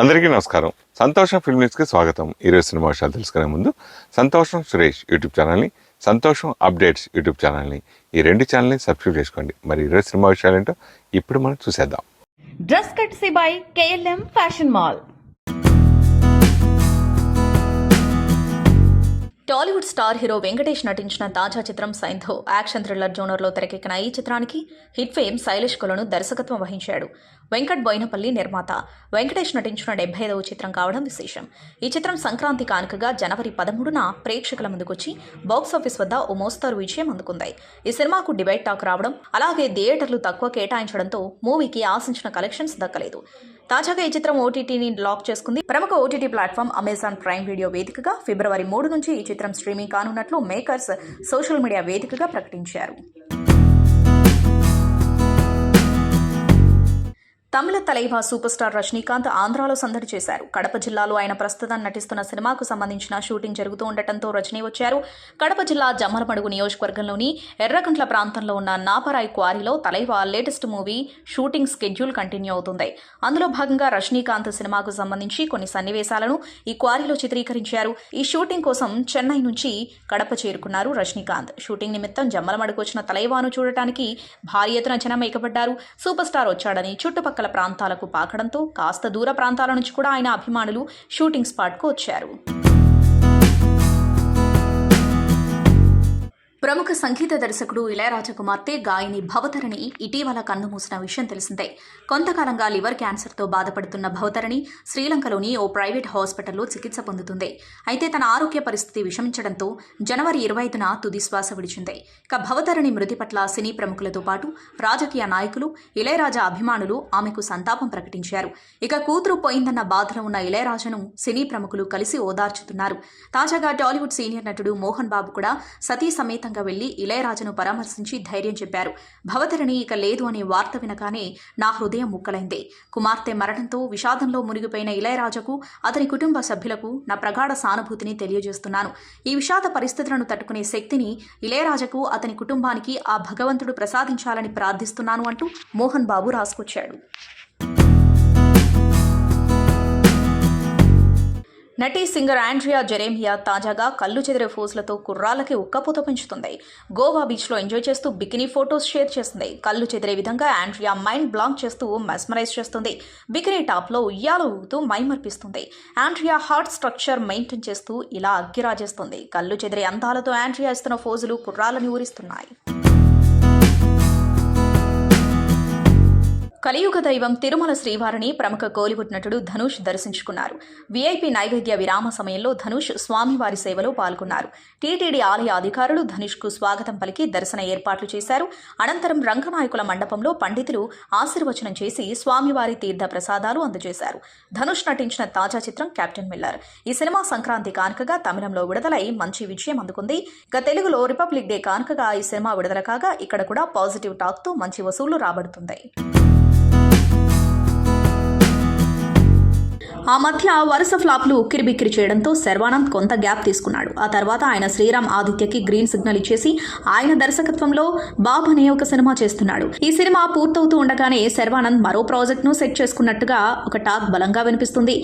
అందరికీ నమస్కారం. సంతోషం ఫిల్మ్ న్యూస్కి స్వాగతం. ఈరోజు సినిమా విషయాలు తెలుసుకునే ముందు సంతోషం సురేష్ యూట్యూబ్ ఛానల్ని, సంతోషం అప్డేట్స్ యూట్యూబ్ ఛానల్ని, ఈ రెండు ఛానల్ని సబ్స్క్రైబ్ చేసుకోండి. మరి ఈరోజు సినిమా విషయాలు ఏంటో ఇప్పుడు మనం చూసేద్దాం. Dress కట్సీ by KLM fashion mall. Tollywood star hero Venkatesh నటించిన తాజా చిత్రం సైంధో యాక్షన్ థ్రిల్లర్ జోనర్లో తెరకెక్కిన ఈ చిత్రానికి హిట్ ఫేమ్ శైలేష్ కొలను దర్శకత్వం వహించాడు. వెంకట్ బోయినపల్లి నిర్మాత. వెంకటేష్ నటించిన 75వ చిత్రం కావడం విశేషం. ఈ చిత్రం సంక్రాంతి కానుకగా జనవరి 13న ప్రేక్షకుల ముందుకొచ్చి బాక్సాఫీస్ వద్ద ఓ మోస్తరు విజయం అందుకుంది. ఈ సినిమాకు డిబేట్ టాక్ రావడం, అలాగే థియేటర్లు తక్కువ కేటాయించడంతో మూవీకి ఆశించిన కలెక్షన్స్ దక్కలేదు. తాజాగా ఈ చిత్రం ఓటీటీని లాక్ చేసుకుంది. ప్రముఖ OTT platform Amazon prime video వేదికగా ఫిబ్రవరి 3 నుంచి ఈ చిత్రం స్ట్రీమింగ్ కానున్నట్లు మేకర్స్ సోషల్ మీడియా వేదికగా ప్రకటించారు. తమిళ తలైవా సూపర్ స్టార్ రజనీకాంత్ ఆంధ్రాలో సందడి చేశారు. కడప జిల్లాలో ఆయన ప్రస్తుతం నటిస్తున్న సినిమాకు సంబంధించిన షూటింగ్ జరుగుతూ ఉండటంతో రజనీ వచ్చారు. కడప జిల్లా జమ్మలమడుగు నియోజకవర్గంలోని ఎర్రగంట్ల ప్రాంతంలో ఉన్న నాపరాయ్ క్వారీలో Thalaiva latest movie shooting schedule continue అవుతుంది. అందులో భాగంగా రజనీకాంత్ సినిమాకు సంబంధించి కొన్ని సన్నివేశాలను ఈ క్వారీలో చిత్రీకరించారు. ఈ షూటింగ్ కోసం చెన్నై నుంచి కడప చేరుకున్నారు రజనీకాంత్. షూటింగ్ నిమిత్తం జమ్మలమడుగు వచ్చిన తలైవాను చూడటానికి భారీ ఎత్తున జనం ఎగబడ్డారు. సూపర్ స్టార్ వచ్చాడని చుట్టుపక్కల ప్రాంతాలకు పాకడంతో కాస్త దూర ప్రాంతాల నుంచి కూడా ఆయన అభిమానులు షూటింగ్ స్పాట్కు వచ్చారు. ప్రముఖ సంగీత దర్శకుడు ఇళయరాజా కుమార్తె గాయని భవతరణి ఇటీవల కన్నుమూసిన విషయం తెలిసిందే. కొంతకాలంగా లివర్ క్యాన్సర్తో బాధపడుతున్న భవతరణి శ్రీలంకలోని ఓ ప్రైవేట్ హాస్పిటల్లో చికిత్స పొందుతుంది. అయితే తన ఆరోగ్య పరిస్థితి విషమించడంతో జనవరి 25న తుది శ్వాస విడిచింది. ఇక భవతరణి మృతి పట్ల సినీ ప్రముఖులతో పాటు రాజకీయ నాయకులు, ఇళయరాజా అభిమానులు ఆమెకు సంతాపం ప్రకటించారు. ఇక కూతురు పోయిందన్న బాధలో ఉన్న ఇళయరాజాను సినీ ప్రముఖులు కలిసి ఓదార్చుతున్నారు. తాజాగా టాలీవుడ్ సీనియర్ నటుడు మోహన్ బాబు కూడా సతీ సమేతంగా వెళ్లి ఇళయరాజాను పరామర్శించి ధైర్యం చెప్పారు. భవతరణి ఇక లేదు అనే వార్త వినగానే నా హృదయం ముక్కలైంది. కుమార్తె మరణంతో విషాదంలో మునిగిపోయిన ఇళయరాజాకు, అతని కుటుంబ సభ్యులకు నా ప్రగాఢ సానుభూతిని తెలియజేస్తున్నాను. ఈ విషాద పరిస్థితులను తట్టుకునే శక్తిని ఇళయరాజాకు, అతని కుటుంబానికి ఆ భగవంతుడు ప్రసాదించాలని ప్రార్థిస్తున్నాను అంటూ మోహన్ బాబు రాసుకొచ్చాడు. నటి సింగర్ ఆండ్రియా జెరేమియా తాజాగా కళ్ళు చెదిరే ఫోజులతో కుర్రాళ్ళకి ఉక్కపోత పెంచుతుంది. గోవా బీచ్లో ఎంజాయ్ చేస్తూ బికినీ ఫోటోస్ షేర్ చేస్తుంది. కళ్ళు చెదిరే విధంగా ఆండ్రియా మైండ్ బ్లాంక్ చేస్తూ మెస్మరైజ్ చేస్తుంది. బికినీ టాప్లో ఉయ్యాలు ఊగుతూ మైమర్పిస్తుంది. ఆండ్రియా హార్ట్ స్ట్రక్చర్ మెయింటైన్ చేస్తూ ఇలా అగ్గిరాజేస్తుంది. కళ్ళు చెదిరే అందాలతో ఆండ్రియా ఇస్తున్న ఫోజులు కుర్రాళ్ళని ఊరిస్తున్నాయి. కలియుగ దైవం తిరుమల శ్రీవారిని ప్రముఖ కోలీవుడ్ నటుడు ధనుష్ దర్శించుకున్నారు. వీఐపీ నైవేద్య విరామ సమయంలో ధనుష్ స్వామివారి సేవలో పాల్గొన్నారు. టీటీడీ ఆలయ అధికారులు ధనుష్కు స్వాగతం పలికి దర్శన ఏర్పాట్లు చేశారు. అనంతరం రంగనాయకుల మండపంలో పండితులు ఆశీర్వచనం చేసి స్వామివారి తీర్థ ప్రసాదాలు అందజేశారు. ధనుష్ నటించిన తాజా చిత్రం కెప్టెన్ మిల్లర్. ఈ సినిమా సంక్రాంతి కానుకగా తమిళంలో విడుదలై మంచి విజయం అందుకుంది. ఇక తెలుగులో రిపబ్లిక్ డే కానుకగా ఈ సినిమా విడుదల కాగా ఇక్కడ కూడా పాజిటివ్ టాక్తో మంచి వసూళ్లు రాబడుతుంది. ఆ మధ్య వరుస ఫ్లాప్లు ఉక్కిరిబిక్కిరి చేయడంతో శర్వానంద్ కొంత గ్యాప్ తీసుకున్నాడు. ఆ తర్వాత ఆయన శ్రీరామ్ ఆదిత్యకి గ్రీన్ సిగ్నల్ ఇచ్చేసి ఆయన దర్శకత్వంలో బాబ్ అనే ఒక సినిమా చేస్తున్నాడు. ఈ సినిమా పూర్తవుతూ ఉండగానే శర్వానంద్ మరో ప్రాజెక్ట్ ను సెట్ చేసుకున్నట్టుగా ఒక టాక్ బలంగా వినిపిస్తుంది.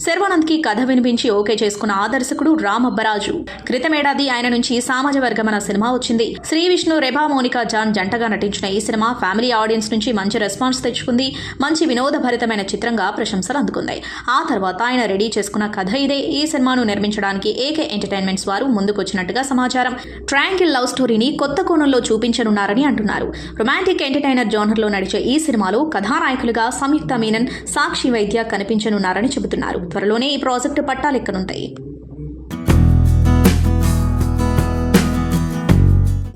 శర్వానంద్ కి కథ వినిపించి ఓకే చేసుకున్న ఆ దర్శకుడు రామ్ అబ్బరాజు. క్రితమేడాది ఆయన నుంచి సామాజ వర్గం అన్న సినిమా వచ్చింది. శ్రీ విష్ణు, రెబా మోనికా జాన్ జంటగా నటించిన ఈ సినిమా ఫ్యామిలీ ఆడియన్స్ నుంచి మంచి రెస్పాన్స్ తెచ్చుకుంది. మంచి వినోదభరితమైన చిత్రంగా ప్రశంసలు అందుకుంది. ఆ తర్వాత ఆయన రెడీ చేసుకున్న కథ ఇదే. ఈ సినిమాను నిర్మించడానికి ఏకే ఎంటర్టైన్మెంట్స్ వారు ముందుకొచ్చినట్టుగా సమాచారం. ట్రయాంగిల్ లవ్ స్టోరీని కొత్త కోణంలో చూపించనున్నారని అంటున్నారు. రొమాంటిక్ ఎంటర్టైనర్ జోనర్లో నడిచే ఈ సినిమాలో కథానాయకులుగా సంయుక్త మీనన్, సాక్షి వైద్య కనిపించనున్నారని చెబుతున్నారు. త్వరలోనే ఈ ప్రాజెక్టు పట్టాలెక్కనుంటాయి.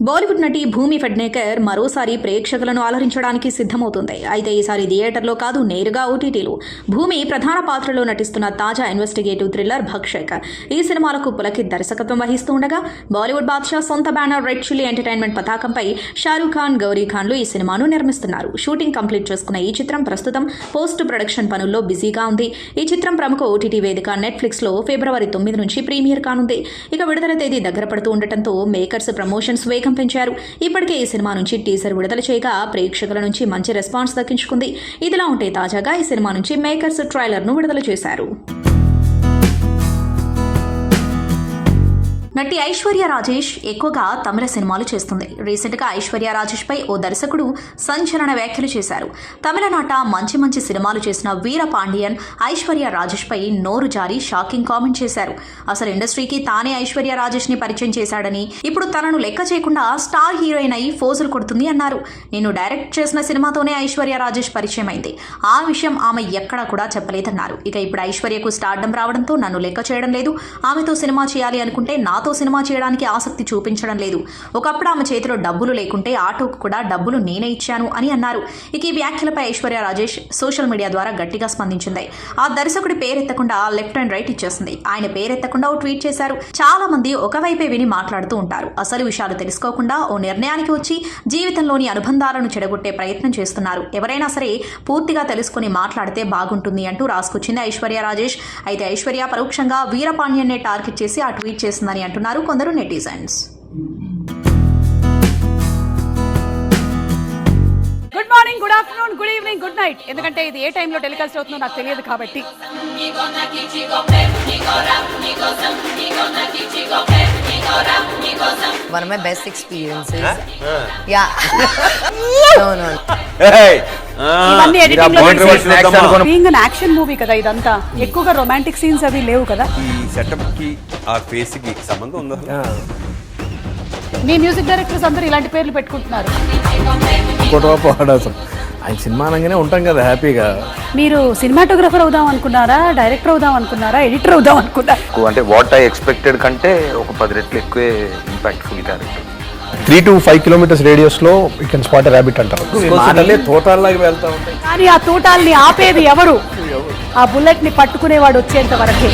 బాలీవుడ్ నటి భూమి ఫెడ్నేకర్ మరోసారి ప్రేక్షకులను అలరించడానికి సిద్ధమవుతుంది. అయితే ఈసారి థియేటర్లో కాదు, నేరుగా ఓటీటీలో. భూమి ప్రధాన పాత్రలో నటిస్తున్న తాజా ఇన్వెస్టిగేటివ్ థ్రిల్లర్ భక్షక్. ఈ సినిమాలకు పులకిత్ దర్శకత్వం వహిస్తూ ఉండగా బాలీవుడ్ బాద్షా సొంత బ్యానర్ రెడ్ చిల్లీ ఎంటర్టైన్మెంట్ పతాకంపై షారూఖ్ ఖాన్, గౌరీ ఖాన్లు ఈ సినిమాను నిర్మిస్తున్నారు. షూటింగ్ కంప్లీట్ చేసుకున్న ఈ చిత్రం ప్రస్తుతం పోస్ట్ ప్రొడక్షన్ పనుల్లో బిజీగా ఉంది. ఈ చిత్రం ప్రముఖ ఓటీటీ వేదిక నెట్ఫ్లిక్స్లో ఫిబ్రవరి 9 నుంచి ప్రీమియర్ కానుంది. ఇక విడుదల తేదీ దగ్గర పడుతూ ఉండటంతో మేకర్స్ ప్రమోషన్స్ వేగం పెంచారు. ఇప్పటికే ఈ సినిమా నుంచి టీజర్ విడుదల చేయగా ప్రేక్షకుల నుంచి మంచి రెస్పాన్స్ దక్కించుకుంది. ఇదిలా ఉంటే తాజాగా ఈ సినిమా నుంచి మేకర్స్ ట్రైలర్ను విడుదల చేశారు. నటి ఐశ్వర్య రాజేష్ ఎక్కువగా తమిళ సినిమాలు చేస్తుంది. రీసెంట్గా ఐశ్వర్య రాజేష్ పై ఓ దర్శకుడు సంచలన వ్యాఖ్యలు చేశారు. తమిళనాట మంచి సినిమాలు చేసిన వీర పాండియన్ ఐశ్వర్య రాజేష్ పై నోరు జారి షాకింగ్ కామెంట్ చేశారు. అసలు ఇండస్ట్రీకి తానే ఐశ్వర్య రాజేష్ ని పరిచయం చేశాడని, ఇప్పుడు తనను లెక్క చేయకుండా స్టార్ హీరోయిన్ అయి ఫోజులు కొడుతుంది అన్నారు. నేను డైరెక్ట్ చేసిన సినిమాతోనే ఐశ్వర్య రాజేష్ పరిచయం అయింది. ఆ విషయం ఆమె ఎక్కడా కూడా చెప్పలేదన్నారు. ఇక ఇప్పుడు ఐశ్వర్యకు స్టార్డమ్ రావడంతో నన్ను లెక్క చేయడం లేదు, ఆమెతో సినిమా చేయాలి అనుకుంటే నాతో సినిమా చేయడానికి ఆసక్తి చూపించడం లేదు. ఒకప్పుడు ఆమె చేతిలో డబ్బులు లేకుంటే ఆటోకు కూడా డబ్బులు నేనే ఇచ్చాను అని అన్నారు. ఇక ఈ వ్యాఖ్యలపై ఐశ్వర్య రాజేష్ సోషల్ మీడియా ద్వారా గట్టిగా స్పందించింది. ఆ దర్శకుడి పేరెత్తకుండా లెఫ్ట్ అండ్ రైట్ ఇచ్చేసింది. ఆయన పేరెత్తకుండా ఓ ట్వీట్ చేశారు. చాలా మంది ఒకవైపే విని మాట్లాడుతూ ఉంటారు. అసలు విషయాలు తెలుసుకోకుండా ఓ నిర్ణయానికి వచ్చి జీవితంలోని అనుబంధాలను చెడగొట్టే ప్రయత్నం చేస్తున్నారు. ఎవరైనా సరే పూర్తిగా తెలుసుకుని మాట్లాడితే బాగుంటుంది అంటూ రాసుకొచ్చింది ఐశ్వర్య రాజేష్. అయితే ఐశ్వర్య పరోక్షంగా వీరపాండ్యన్నే టార్గెట్ చేసి ఆ ట్వీట్ చేసిందని అంటున్నారు కొందరు netizens. Good morning, good afternoon, good evening, good night. ఎందుకంటే ఇది ఏ టైంలో టెలికాస్ట్ అవుతుందో నాకు తెలియదు కాబట్టి. One of my best experiences. Yeah. No. ఇవన్నీ ఎడిటింగ్ లో బీయింగ్ అన్ యాక్షన్ మూవీ కదా ఇదంతా. ఎక్కువగా రొమాంటిక్ సీన్స్ అవి లేవు కదా. ఈ సెటప్ కి ఆ ఫేస్ కి సంబంధం ఉందా? మీ మ్యూజిక్ డైరెక్టర్స్ అందరూ ఇలాంటి పేర్లు పెట్టుకుంటున్నారు. ఆయన సినిమా అనగానే ఉంటాం కదా హ్యాపీగా. మీరు సినిమాటోగ్రఫర్ అవుదాం అనుకున్నారా, డైరెక్టర్ అవుదాం అనుకున్నారా, ఎడిటర్ అవుదాం అనుకున్నారా? అంటే వాట్ ఐ ఎక్స్పెక్టెడ్ కంటే ఒక 10 రెట్లు ఎక్కువే impactful character. 3 to 5 kilometers radius లో you can spot a rabbit అంటారు. మాటలే తోటాల్లాగా వెళ్తా ఉంటాయి. కానీ ఆ తూటాల్ని ఆపేది ఎవరు? ఆ బుల్లెట్ ని పట్టుకునేవాడు వచ్చేంత వరకే.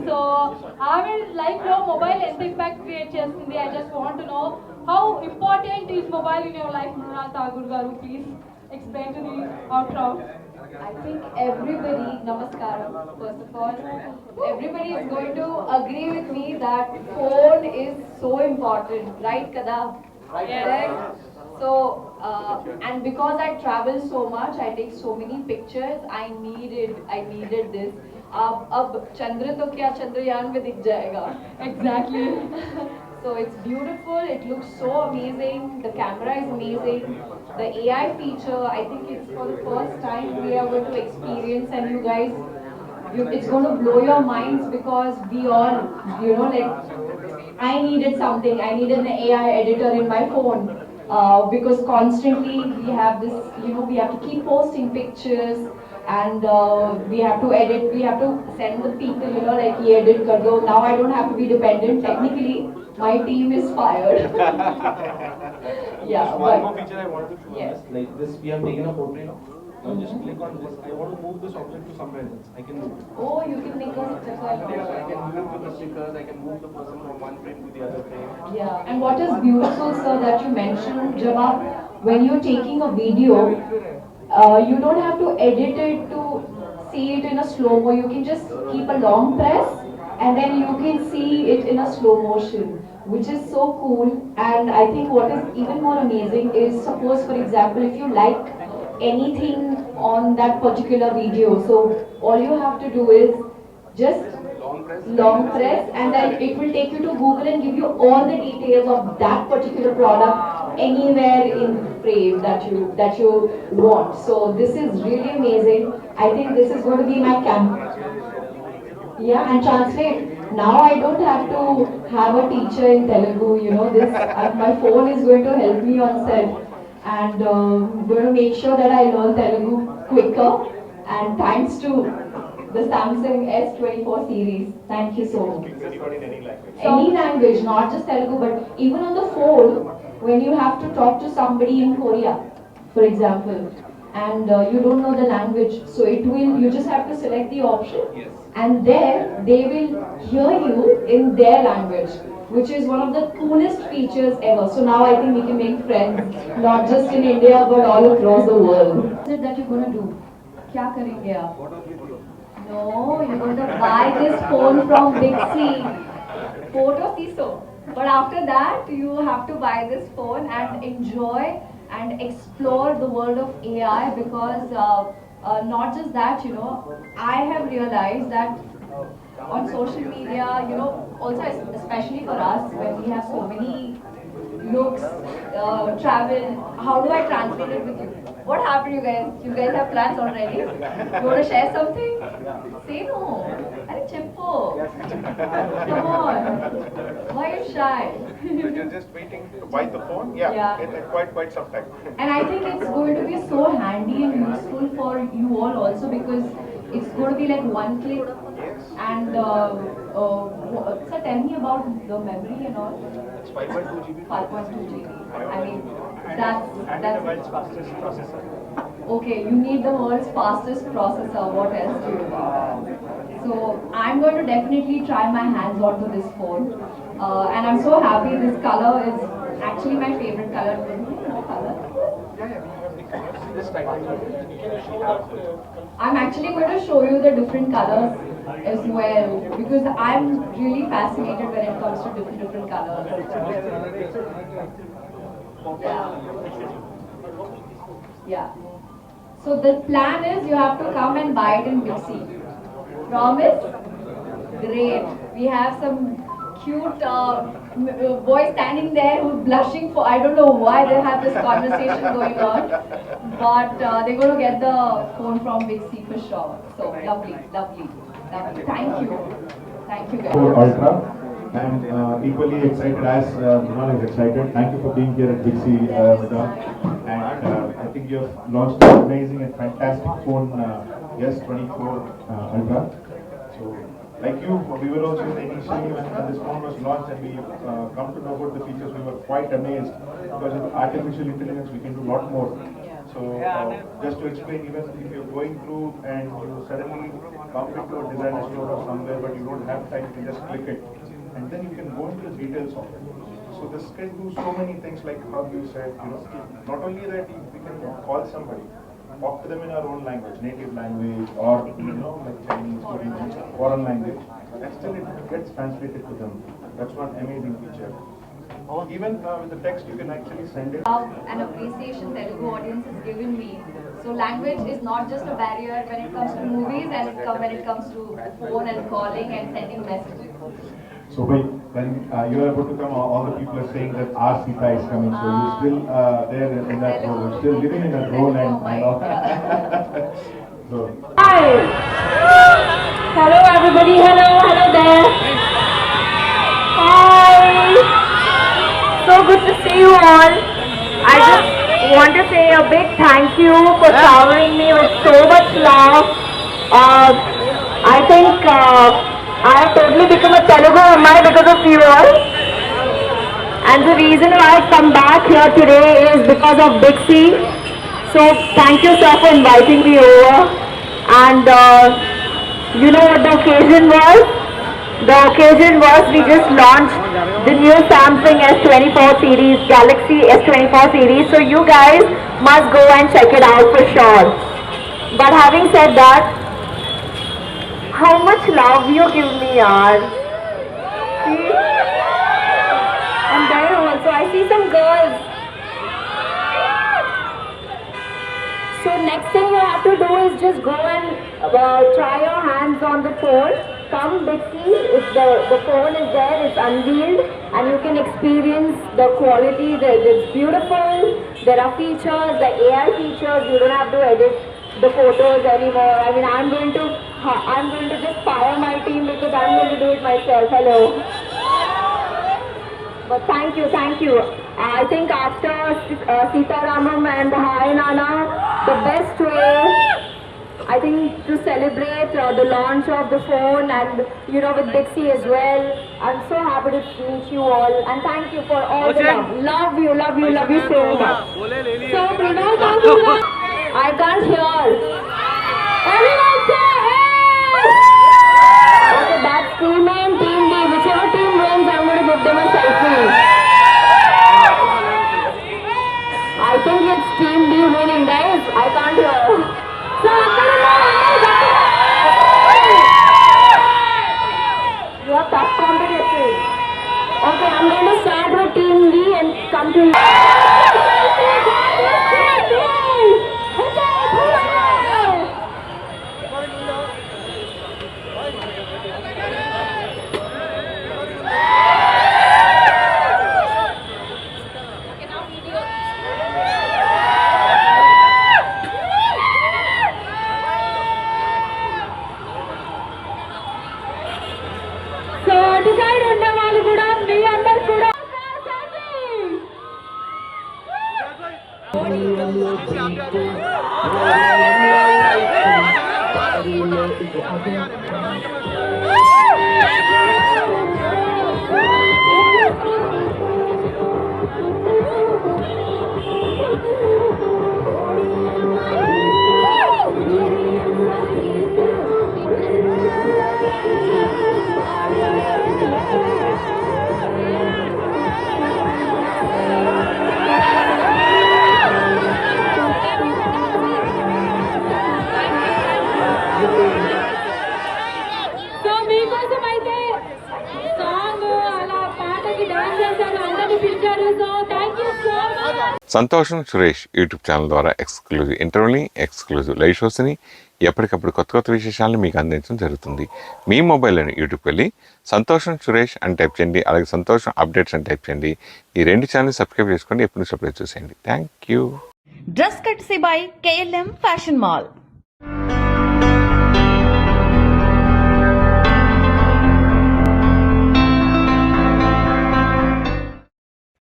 So our life లో మొబైల్ ఎంత ఇంపాక్ట్ క్రియేట్ చేస్తుంది? I just want to know how important is mobile in your life, Mrunal Tagore garu. Please explain to our crowd. I think everybody, namaskaram, first of all, everybody is going to agree with me that phone is so important, right Kada? Correct? So, and because I travel so much, I take so many pictures, I needed this. अब चंद्र तो क्या चंद्रयान में दिख जाएगा. Exactly. So it's beautiful, it looks so amazing, the camera is amazing, the AI feature, I think it's for the first time we are going to experience, and you guys, it's going to blow your minds, because we all, like, I needed something, I needed an AI editor in my phone, because constantly we have this, we have to keep posting pictures, and we have to edit, we have to send the people, like, ye edit kar do. Now I don't have to be dependent. Technically, my team is fired. Yeah, one more feature I wanted to show. Yes. Like this, we have taken a portrait now. Now just click on this. I want to move this object to somewhere else. I can move it. Oh, you can make a sticker. Yes, I can move to the stickers. I can move the person from one frame to the other frame. Yeah, and what is beautiful, sir, that you mentioned, Jawab, when you're taking a video, you don't have to edit it to see it in a slow-mo. You can just keep a long press and then you can see it in a slow motion, which is so cool. And I think what is even more amazing is, suppose for example, if you like anything on that particular video. So all you have to do is just long press, and then it will take you to Google and give you all the details of that particular product anywhere in frame that you want. So this is really amazing. I think this is going to be my camp. Yeah, and translate. Now I don't have to have a teacher in Telugu. You know, this my phone is going to help me on set, and going to make sure that I learn Telugu quicker. And thanks to the Samsung S24 series. Thank you so much. Any language, not just Telugu, but even on the phone, when you have to talk to somebody in Korea, for example, and you don't know the language, so you just have to select the option, and there they will hear you in their language, which is one of the coolest features ever. So now I think we can make friends, not just in India, but all across the world. What is it that you're going to do? Kya karenge aap? No, you're going to buy this phone from Big C. Photo CISO. But after that, you have to buy this phone and enjoy and explore the world of AI, because not just that, you know, I have realized that on social media, you know, also especially for us, when we have so many looks, travel, how do I translate it with you? What happened, you guys? You guys have plans already? You want to share something? Say no. Are chippo. Come on. Why are you shy? You're just waiting to buy the phone? Yeah. It's quite some time. And I think it's going to be so handy and useful for you all also, because it's going to be like one click. And so tell me about the memory and all. It's 5.2 GB. 5.2 GB. I mean, that's the world's fastest processor. Okay, you need the world's fastest processor. What else do you need? So I'm going to definitely try my hands onto this phone, and I'm so happy. This color is actually my favorite color. No color. This time. I'm actually going to show you the different colors as well, because I'm really fascinated when it comes to different colors. Yeah. So the plan is you have to come and buy it in Big C. Promise? Great. We have some cute boy standing there who's blushing for, I don't know why they have this conversation going on, but they're going to get the phone from Big C for sure. So lovely. Thank you guys. Ultra. I'm equally excited as Vimal is excited. Thank you for being here at Big C, madam. And I think you have launched an amazing and fantastic phone, S24 Ultra. So, like you, we were also initially when this phone was launched and we come to know about the features, we were quite amazed, because with artificial intelligence we can do a lot more. So just to explain, even if you're going through and you suddenly bump into a designer store or somewhere, but you don't have time, you can just click it, and then you can go into the details of it. So this can do so many things, like how you said, you know, not only that we can call somebody, talk to them in our own language, native language, or you know, like Chinese, Korean, foreign language, and still it gets translated to them. That's one amazing feature. Even with the text, you can actually send it. An appreciation Telugu audience has given me. So language is not just a barrier when it comes to movies, and when it comes to phone and calling and sending messages. So when you are about to come, all the people are saying that our Sita is coming. So you're still there in that role, you're still living in that role, and all. So. Hi! Hello everybody, hello there! Hi! So good to see you all. I just want to say a big thank you for showering me with so much love. I think I have totally become a Telugu Ammai because of you all. And the reason why I've come back here today is because of Big C. So thank you sir for inviting me over. And you know what the occasion was? The occasion was we just launched the new Samsung S24 series, Galaxy S24 series. So you guys must go and check it out for sure. But having said that, how much love you give me, yaar. See? And there also I see some girls. So next thing you have to do is just go and try your hands on the phone. Come Bixi, if the phone is there, it's unveiled, and you can experience the quality. It's beautiful. There are features, the AI features. You don't have to edit the photos anymore. I mean, I'm going to just fire my team because I'm going to do it myself. Hello. But thank you. I think after Sitaramam and Hi Nana, the best way, I think, to celebrate the launch of the phone and, with Bixi as well. I'm so happy to meet you all and thank you for all the love. Love you so much. So, Pranay, thank you. I can't hear. Everyone say hey! Okay, that's Team A and Team B. Whichever team wins, I'm going to give them a selfie. I think it's Team B winning, guys. I can't hear. So, you have tough competition. Okay, I'm going to start with Team B and come to you. So, decide unna వాళ్ళు కూడా మీ అందరూ కూడా so మీకోసం అయితే song అలా పాటకి dance చేశారు, అందరినీ పిలిచారు. So thank you so much. సంతోషం సురేష్ యూట్యూబ్ ఛానల్ ద్వారా ఎక్స్క్లూజివ్ ఇంటర్వ్యూని, ఎక్స్క్లూజివ్ లైవ్ షోస్ని, ఎప్పటికప్పుడు కొత్త విశేషాలను మీకు అందించడం జరుగుతుంది. మీ మొబైల్లోని యూట్యూబ్కి వెళ్ళి సంతోషం సురేష్ అని టైప్ చేయండి, అలాగే సంతోషం అప్డేట్స్ అని టైప్ చేయండి. ఈ రెండు ఛానల్ సబ్స్క్రైబ్ చేసుకోండి, ఎప్పుడు సబ్స్క్రైబ్ చూసేయండి. Thank you. Dress కట్సీ by KLM fashion mall.